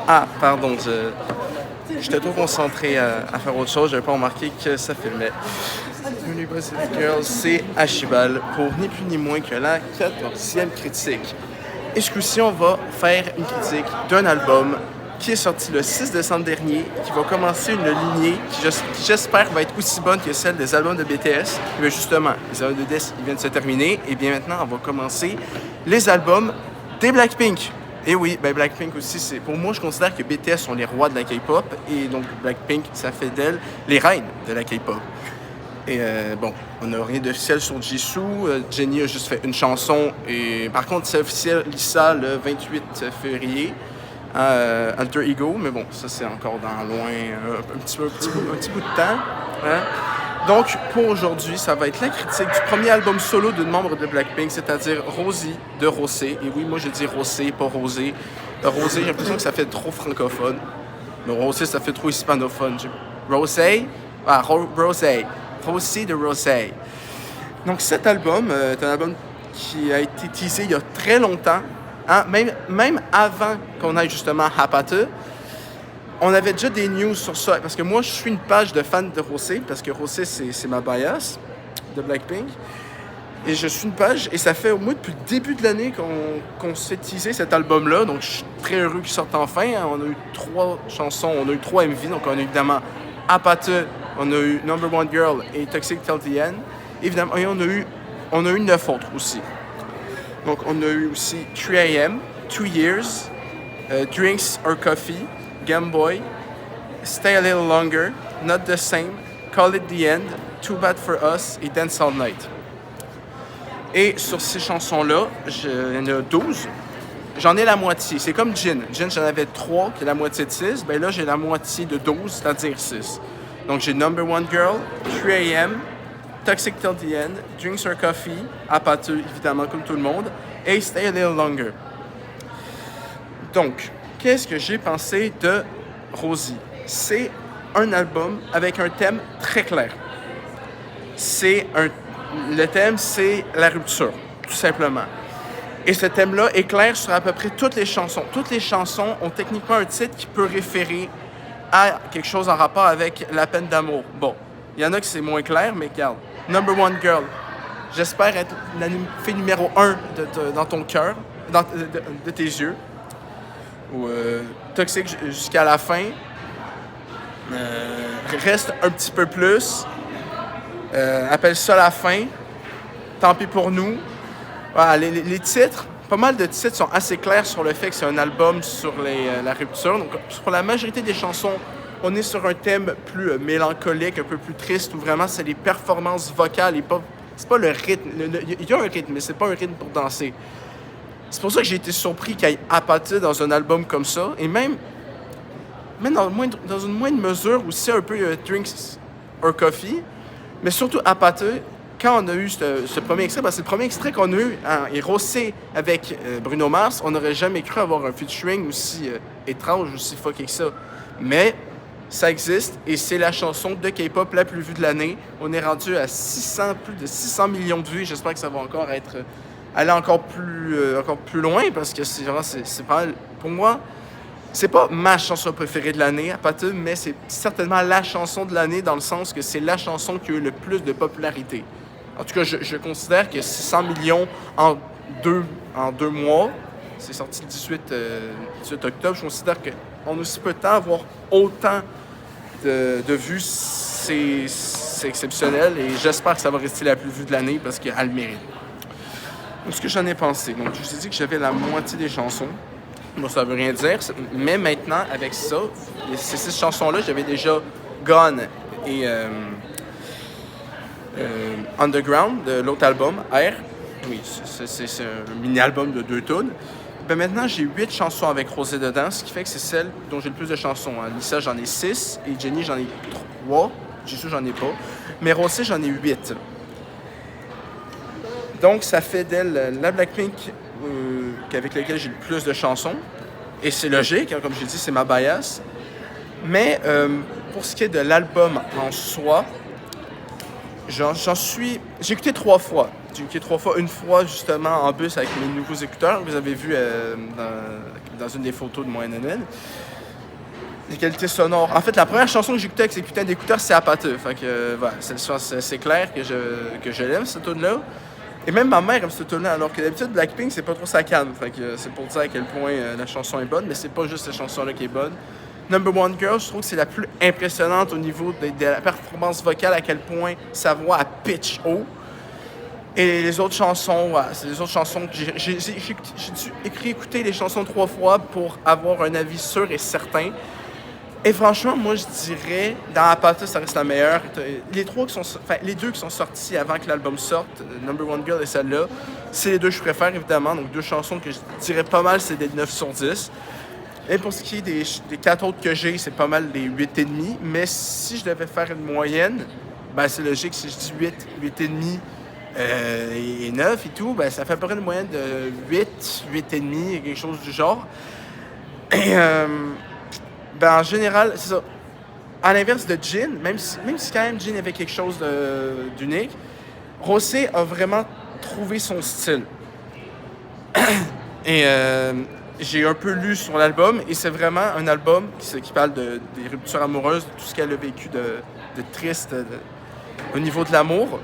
Ah, pardon, j'étais trop concentré à faire autre chose, j'avais pas remarqué que ça filmait. Bienvenue Pacific Girls, c'est Archibald pour ni plus ni moins que la 14e critique. Et ce coup-ci, on va faire une critique d'un album qui est sorti le 6 décembre dernier, qui va commencer une lignée qui j'espère va être aussi bonne que celle des albums de BTS. Et bien justement, les albums de BTS ils viennent de se terminer, et bien maintenant, on va commencer les albums des Blackpink. Et oui, ben Blackpink aussi, c'est pour moi, je considère que BTS sont les rois de la K-pop, et donc Blackpink, ça fait d'elles les reines de la K-pop. Et bon, on n'a rien d'officiel sur Jisoo. Jennie a juste fait une chanson. Et par contre, c'est officiel, Lisa, le 28 février. Alter Ego, mais bon, ça c'est encore dans loin, un petit bout de temps. Hein? Donc, pour aujourd'hui, ça va être la critique du premier album solo d'une membre de Blackpink, c'est-à-dire Rosie de Rosé. Et oui, moi je dis Rosé, pas Rosé. Rosé, j'ai l'impression que ça fait trop francophone. Mais Rosé, ça fait trop hispanophone. Rosé? Ah, Rosé. Rosé de Rosé. Donc cet album est un album qui a été teasé il y a très longtemps. Hein? Même avant qu'on aille justement à Hapata, on avait déjà des news sur ça. Parce que moi, je suis une page de fans de Rosé, parce que Rosé, c'est ma bias de Blackpink. Et je suis une page, et ça fait au moins depuis le début de l'année qu'on se fait teaser cet album-là. Donc je suis très heureux qu'il sorte enfin. On a eu 3 chansons, on a eu 3 MV. Donc on a évidemment Hapata, on a eu Number One Girl et Toxic Till the End. Évidemment, et on a eu 9 autres aussi. Donc, on a eu aussi 3 AM, 2 Years, Drinks or Coffee, Game Boy, Stay a Little Longer, Not the Same, Call It the End, Too Bad for Us et Dance All Night. Et sur ces chansons-là, il y en a 12. J'en ai la moitié. C'est comme Jin. Jin, j'en avais 3, qui est la moitié de 6. Ben là, j'ai la moitié de 12, c'est-à-dire 6. Donc, j'ai Number One Girl, 3 AM, Toxic Till the End, Drinks or Coffee, Hapata, évidemment, comme tout le monde, et Stay a Little Longer. Donc, qu'est-ce que j'ai pensé de Rosie? C'est un album avec un thème très clair. Le thème, c'est la rupture, tout simplement. Et ce thème-là est clair sur à peu près toutes les chansons. Toutes les chansons ont techniquement un titre qui peut référer à quelque chose en rapport avec la peine d'amour. Bon, il y en a qui c'est moins clair, mais regarde. Number One Girl. J'espère être la fille numéro 1 dans ton cœur, de tes yeux. Ou Toxique jusqu'à la fin. Reste un petit peu plus. Appelle ça la fin. Tant pis pour nous. Voilà, les titres, pas mal de titres sont assez clairs sur le fait que c'est un album sur la rupture. Donc, pour la majorité des chansons, on est sur un thème plus mélancolique, un peu plus triste, où vraiment c'est les performances vocales et pas... C'est pas le rythme. Il y a un rythme, mais c'est pas un rythme pour danser. C'est pour ça que j'ai été surpris qu'il y ait Hapata dans un album comme ça. Et même dans une moindre mesure aussi un peu Drinks or Coffee. Mais surtout Hapata, quand on a eu ce premier extrait, c'est le premier extrait qu'on a eu et Rosé avec Bruno Mars, on n'aurait jamais cru avoir un featuring aussi étrange, aussi fucké que ça. Mais ça existe et c'est la chanson de K-pop la plus vue de l'année. On est rendu à plus de 600 millions de vues. J'espère que ça va encore aller encore plus loin parce que c'est pas, pour moi, c'est pas ma chanson préférée de l'année, Hapata, mais c'est certainement la chanson de l'année dans le sens que c'est la chanson qui a eu le plus de popularité. En tout cas, je considère que 600 millions en deux mois, c'est sorti le 18 octobre, je considère qu'en aussi peu de temps, avoir autant de vues, c'est exceptionnel et j'espère que ça va rester la plus vue de l'année parce qu'elle le mérite. Donc, ce que j'en ai pensé, donc je vous ai dit que j'avais la moitié des chansons. Moi, ça veut rien dire, mais maintenant, avec ça, ces 6 chansons-là, j'avais déjà Gone et Underground de l'autre album, R. Oui, c'est un mini-album de 2 tunes. Ben maintenant, j'ai 8 chansons avec Rosé dedans, ce qui fait que c'est celle dont j'ai le plus de chansons. Hein. Lisa, j'en ai 6, et Jennie, j'en ai 3. Jisoo, j'en ai pas. Mais Rosé, j'en ai 8. Donc, ça fait d'elle la Blackpink avec laquelle j'ai le plus de chansons. Et c'est logique, hein, comme j'ai dit, c'est ma bias. Mais pour ce qui est de l'album en soi, j'ai écouté 3 fois. J'ai écouté 3 fois. Une fois, justement, en bus avec mes nouveaux écouteurs. Vous avez vu dans une des photos de mon NNN. Les qualités sonores. En fait, la première chanson que j'écoutais avec ces putains d'écouteurs, c'est Apateux. Fait que, voilà, c'est clair que je l'aime, cette tune-là. Et même ma mère aime cette tune-là, alors que d'habitude, Blackpink, c'est pas trop sa canne. Fait que c'est pour dire à quel point la chanson est bonne, mais c'est pas juste cette chanson-là qui est bonne. Number One Girl, je trouve que c'est la plus impressionnante au niveau de la performance vocale, à quel point sa voix a pitch haut. Et les autres chansons, ouais, c'est les autres chansons que j'ai dû écouter les chansons 3 fois pour avoir un avis sûr et certain. Et franchement, moi, je dirais, dans Apathy, ça reste la meilleure. Les deux qui sont sortis avant que l'album sorte, Number One Girl et celle-là, c'est les deux que je préfère, évidemment. Donc, 2 chansons que je dirais pas mal, c'est des 9 sur 10. Et pour ce qui est des 4 autres que j'ai, c'est pas mal des 8,5. Mais si je devais faire une moyenne, ben c'est logique, si je dis 8,5 et 9 et tout, ben ça fait à peu près une moyenne de 8,5, quelque chose du genre. Et ben en général, c'est ça. À l'inverse de Jin, même si quand même Jin avait quelque chose d'unique, Rosé a vraiment trouvé son style. Et j'ai un peu lu sur l'album, et c'est vraiment un album qui parle des ruptures amoureuses, de tout ce qu'elle a vécu de triste au niveau de l'amour.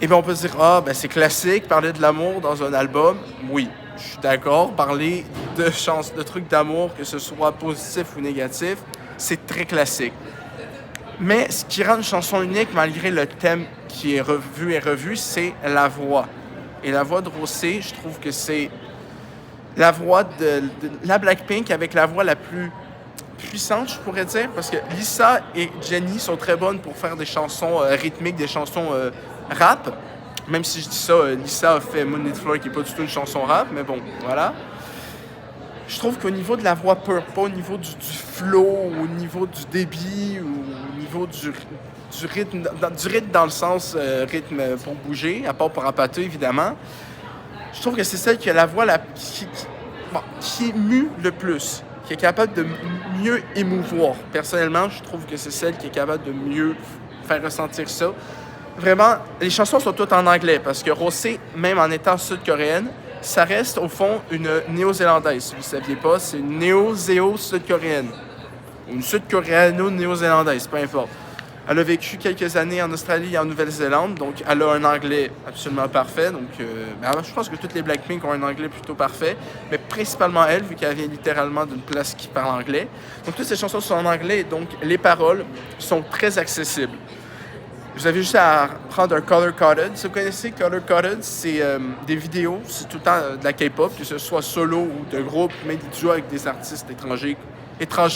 Et bien on peut se dire, c'est classique, parler de l'amour dans un album. Oui, je suis d'accord. Parler de trucs d'amour, que ce soit positif ou négatif, c'est très classique. Mais ce qui rend une chanson unique, malgré le thème qui est revu, c'est la voix. Et la voix de Rosé, je trouve que c'est la voix de la Blackpink avec la voix la plus puissante, je pourrais dire, parce que Lisa et Jennie sont très bonnes pour faire des chansons rythmiques, des chansons rap. Même si je dis ça, Lisa a fait Moonlit Floor, qui n'est pas du tout une chanson rap, mais bon, voilà. Je trouve qu'au niveau de la voix pure, pas au niveau du flow, au niveau du débit, ou au niveau du rythme, du rythme dans le sens rythme pour bouger, à part pour Apathy, évidemment. Je trouve que c'est celle qui a la voix qui émue le plus, qui est capable de mieux émouvoir. Personnellement, je trouve que c'est celle qui est capable de mieux faire ressentir ça. Vraiment, les chansons sont toutes en anglais, parce que Rosé, même en étant sud-coréenne, ça reste au fond une néo-zélandaise. Si vous ne saviez pas, c'est une néo-zéo-sud-coréenne. Ou une sud-coréano-néo-zélandaise, peu importe. Elle a vécu quelques années en Australie et en Nouvelle-Zélande, donc elle a un anglais absolument parfait. Donc, je pense que toutes les Blackpink ont un anglais plutôt parfait, mais principalement elle, vu qu'elle vient littéralement d'une place qui parle anglais. Donc toutes ces chansons sont en anglais, donc les paroles sont très accessibles. Vous avez juste à prendre un Color Coded. Si vous connaissez Color Coded, c'est des vidéos, c'est tout le temps de la K-pop, que ce soit solo ou de groupe, mais des duos avec des artistes étrangers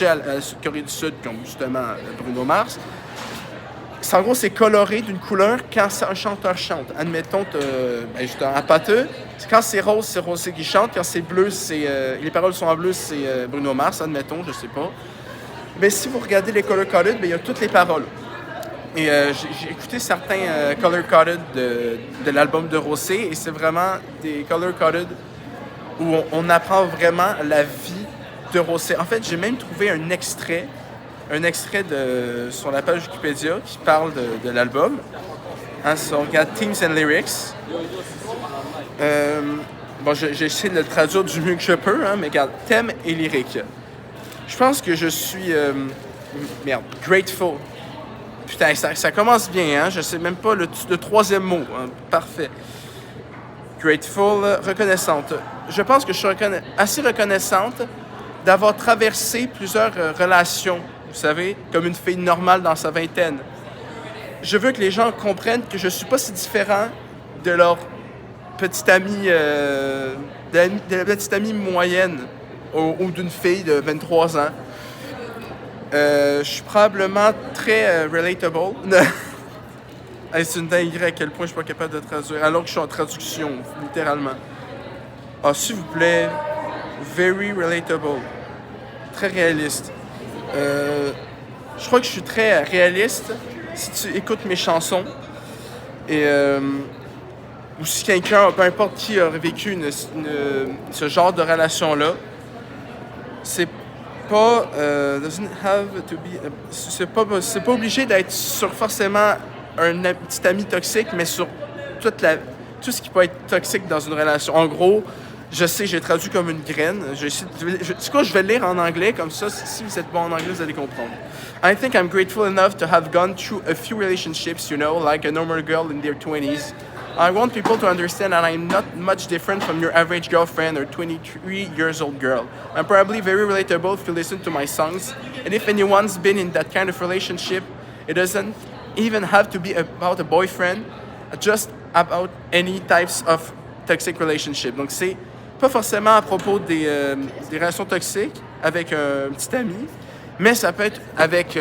à la Corée du Sud, comme justement Bruno Mars. En gros, c'est coloré d'une couleur quand un chanteur chante. Admettons, justement, Apathy, quand c'est Rosé qui chante. Quand c'est bleu, les paroles sont en bleu, c'est Bruno Mars, admettons, je sais pas. Mais si vous regardez les Color Coded, il y a toutes les paroles. Et j'ai écouté certains Color Coded de l'album de Rosé, et c'est vraiment des Color Coded où on apprend vraiment la vie de Rosé. En fait, j'ai même trouvé un extrait sur la page Wikipédia qui parle de l'album. Si on regarde Themes and Lyrics, j'ai essayé de le traduire du mieux que je peux, mais regarde, thème et lyrique. Je pense que je suis grateful. Putain, ça commence bien, je sais même pas le troisième mot. Parfait. Grateful, reconnaissante. Je pense que je suis assez reconnaissante d'avoir traversé plusieurs relations, vous savez, comme une fille normale dans sa vingtaine. Je veux que les gens comprennent que je suis pas si différent de leur petite amie, de la petite amie moyenne ou d'une fille de 23 ans. Je suis probablement très relatable. C'est une dinguerie à quel point je suis pas capable de traduire, alors que je suis en traduction, littéralement. S'il vous plaît, very relatable. Très réaliste. Je crois que je suis très réaliste si tu écoutes mes chansons. Et ou si quelqu'un, peu importe qui, aurait vécu ce genre de relation-là, c'est doesn't have to be, c'est pas obligé d'être sur forcément un petit ami toxique, mais sur tout ce qui peut être toxique dans une relation. En gros, je sais, j'ai traduit comme une graine. Je vais le lire en anglais, comme ça, si vous êtes bon en anglais, vous allez comprendre. I think I'm grateful enough to have gone through a few relationships, like a normal girl in their 20s. I want people to understand that I'm not much different from your average girlfriend or 23 years old girl. I'm probably very relatable if you listen to my songs. And if anyone's been in that kind of relationship, it doesn't even have to be about a boyfriend, just about any types of toxic relationship. Donc c'est pas forcément à propos des relations toxiques avec un petit ami, mais ça peut être avec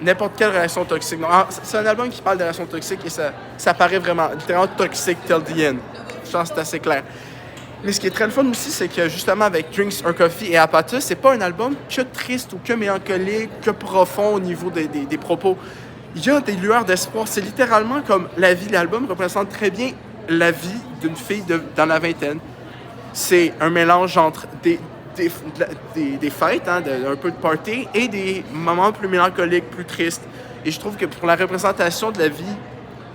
n'importe quelle relation toxique. Donc, c'est un album qui parle de relations toxiques et ça paraît vraiment littéralement toxique till the end. Je pense que c'est assez clair. Mais ce qui est très le fun aussi, c'est que justement avec Drinks or Coffee et Apatus, c'est pas un album que triste ou que mélancolique, que profond au niveau des propos. Il y a des lueurs d'espoir. C'est littéralement comme la vie. L'album représente très bien la vie d'une fille dans la vingtaine. C'est un mélange entre des fêtes, un peu de party, et des moments plus mélancoliques, plus tristes. Et je trouve que pour la représentation de la vie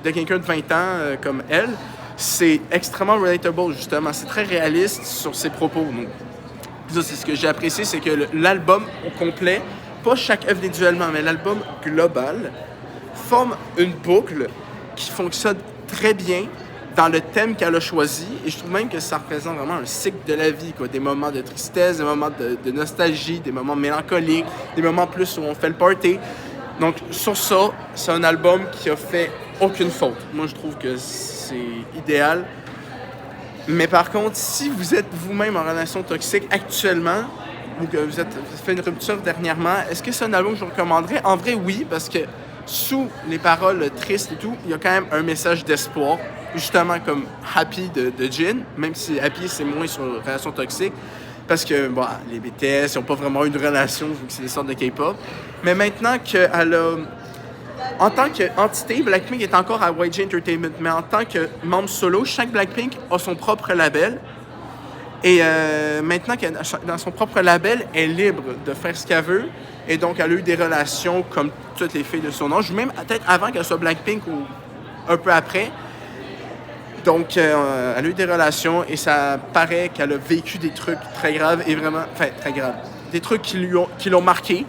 de quelqu'un de 20 ans comme elle, c'est extrêmement relatable, justement. C'est très réaliste sur ses propos. Donc, ça, c'est ce que j'ai apprécié, c'est que l'album au complet, pas chaque œuvre individuellement, mais l'album global, forme une boucle qui fonctionne très bien dans le thème qu'elle a choisi. Et je trouve même que ça représente vraiment un cycle de la vie, quoi. Des moments de tristesse, des moments de nostalgie, des moments mélancoliques, des moments plus où on fait le party. Donc, sur ça, c'est un album qui a fait aucune faute. Moi, je trouve que c'est idéal. Mais par contre, si vous êtes vous-même en relation toxique actuellement, ou que vous avez fait une rupture dernièrement, est-ce que c'est un album que je vous recommanderais? En vrai, oui, parce que sous les paroles tristes et tout, il y a quand même un message d'espoir, justement comme Happy de Jin, même si Happy, c'est moins sur une relation toxique, parce que bon, les BTS n'ont pas vraiment une relation, vu que c'est des sortes de K-pop. Mais maintenant qu'elle a... En tant qu'entité, Blackpink est encore à YG Entertainment, mais en tant que membre solo, chaque Blackpink a son propre label. Et maintenant qu'elle est dans son propre label, elle est libre de faire ce qu'elle veut. Et donc, elle a eu des relations comme toutes les filles de son âge, même peut-être avant qu'elle soit Blackpink ou un peu après. Donc, elle a eu des relations et ça paraît qu'elle a vécu des trucs très graves et vraiment... Enfin, très graves. Des trucs qui l'ont marqué.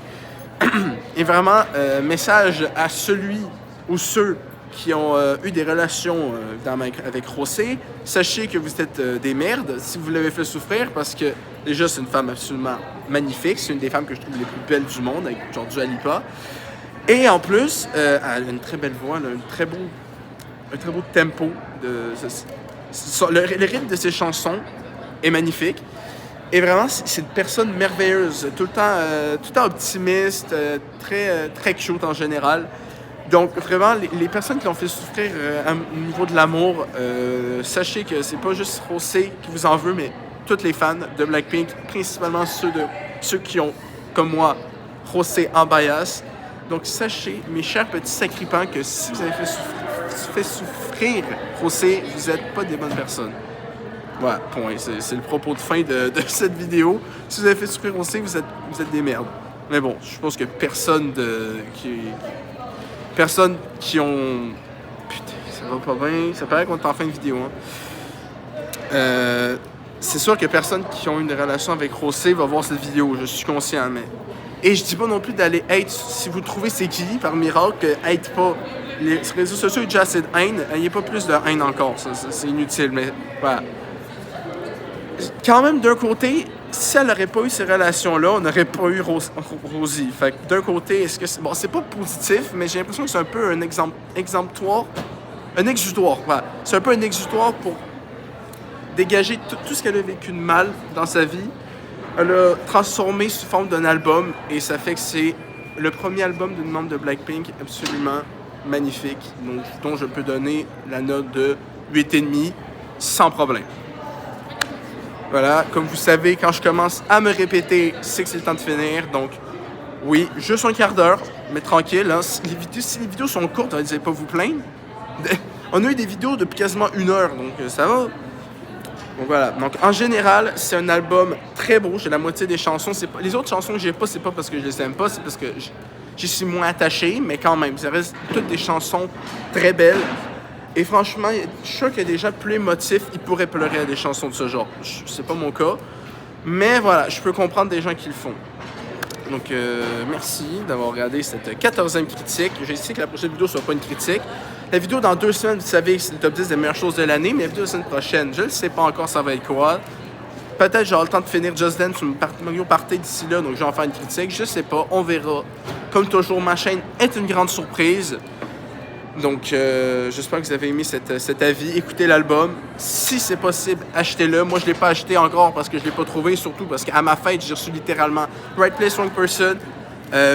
Et vraiment, message à celui ou ceux qui ont eu des relations avec Rosé, sachez que vous êtes des merdes si vous l'avez fait souffrir, parce que déjà, c'est une femme absolument magnifique. C'est une des femmes que je trouve les plus belles du monde, avec genre Dua Lipa. Et en plus, elle a une très belle voix, elle a un très beau tempo. Le rythme de ses chansons est magnifique. Et vraiment, c'est une personne merveilleuse, tout le temps optimiste, très cute en général. Donc vraiment, les personnes qui l'ont fait souffrir au niveau de l'amour, sachez que c'est pas juste Rosé qui vous en veut, mais toutes les fans de Blackpink, principalement ceux qui ont, comme moi, Rosé en bias. Donc sachez, mes chers petits sacripants, que si vous avez fait souffrir Rosé, vous n'êtes pas des bonnes personnes. Voilà, point. C'est le propos de fin de cette vidéo. Si vous avez fait souffrir Rosé, vous êtes des merdes. Mais bon, je pense que personne qui ont... Putain, ça va pas bien. Ça paraît qu'on est en fin de vidéo. Hein. C'est sûr que personne qui ont une relation avec Rosé va voir cette vidéo. Je suis conscient, mais... Et je dis pas non plus d'aller hate. Si vous trouvez c'est qui, par miracle, hate pas. Les réseaux sociaux, il y a déjà assez de haine. Il n'y a pas plus de haine encore. C'est inutile, mais voilà. Quand même, d'un côté, si elle n'aurait pas eu ces relations-là, on n'aurait pas eu Rosie. Fait que d'un côté, est-ce que c'est... Bon, c'est pas positif, mais j'ai l'impression que c'est un peu un exutoire. Un exutoire, voilà. C'est un peu un exutoire pour dégager tout ce qu'elle a vécu de mal dans sa vie. Elle a transformé sous forme d'un album, et ça fait que c'est le premier album d'une membre de Blackpink absolument magnifique, dont je peux donner la note de 8,5 sans problème. Voilà, comme vous savez, quand je commence à me répéter, c'est que c'est le temps de finir. Donc, oui, juste un quart d'heure, mais tranquille. Hein. Si les vidéos sont courtes, vous n'allez pas vous plaindre. On a eu des vidéos depuis quasiment 1 heure, donc ça va. Donc voilà. Donc en général, c'est un album très beau. J'ai la moitié des chansons. Les autres chansons que j'ai pas, c'est pas parce que je les aime pas, c'est parce que j'y suis moins attaché, mais quand même, ça reste toutes des chansons très belles. Et franchement, je suis sûr qu'il y a des gens plus émotifs, ils pourraient pleurer à des chansons de ce genre. C'est pas mon cas. Mais voilà, je peux comprendre des gens qui le font. Donc, merci d'avoir regardé cette 14e critique. J'ai essayé que la prochaine vidéo soit pas une critique. La vidéo dans 2 semaines, vous savez, c'est le top 10 des meilleures choses de l'année, mais la vidéo la semaine prochaine, je ne sais pas encore ça va être quoi. Peut-être j'aurai le temps de finir Just Dance ou Mario Party d'ici là, donc je vais en faire une critique. Je sais pas, on verra. Comme toujours, ma chaîne est une grande surprise. Donc, j'espère que vous avez aimé cet avis. Écoutez l'album. Si c'est possible, achetez-le. Moi, je ne l'ai pas acheté encore parce que je ne l'ai pas trouvé. Surtout parce qu'à ma fête, j'ai reçu littéralement Right Place, Wrong Person,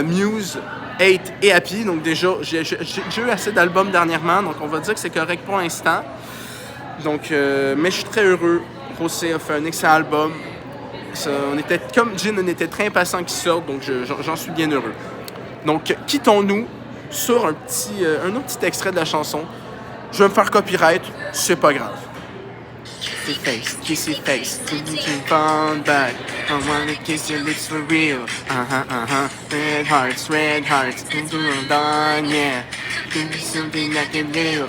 Muse, 8 et Happy. Donc déjà, j'ai eu assez d'albums dernièrement. Donc, on va dire que c'est correct pour l'instant. Donc, mais je suis très heureux. Rosé a fait un excellent album. Comme Jin, on était très impatients qu'il sorte. Donc, j'en suis bien heureux. Donc, quittons-nous sur un autre petit extrait de la chanson. Je vais me faire copyright, c'est pas grave. Kissy face, found back. I wanna kiss your lips for real. Red hearts, done, yeah. Give me something I can do.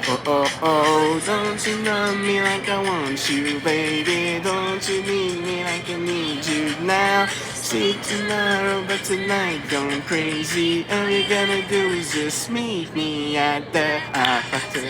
Oh, don't you love me like I want you, baby? Don't you need me like I need you now? See tomorrow, but tonight going crazy. All you gonna do is just meet me at the party.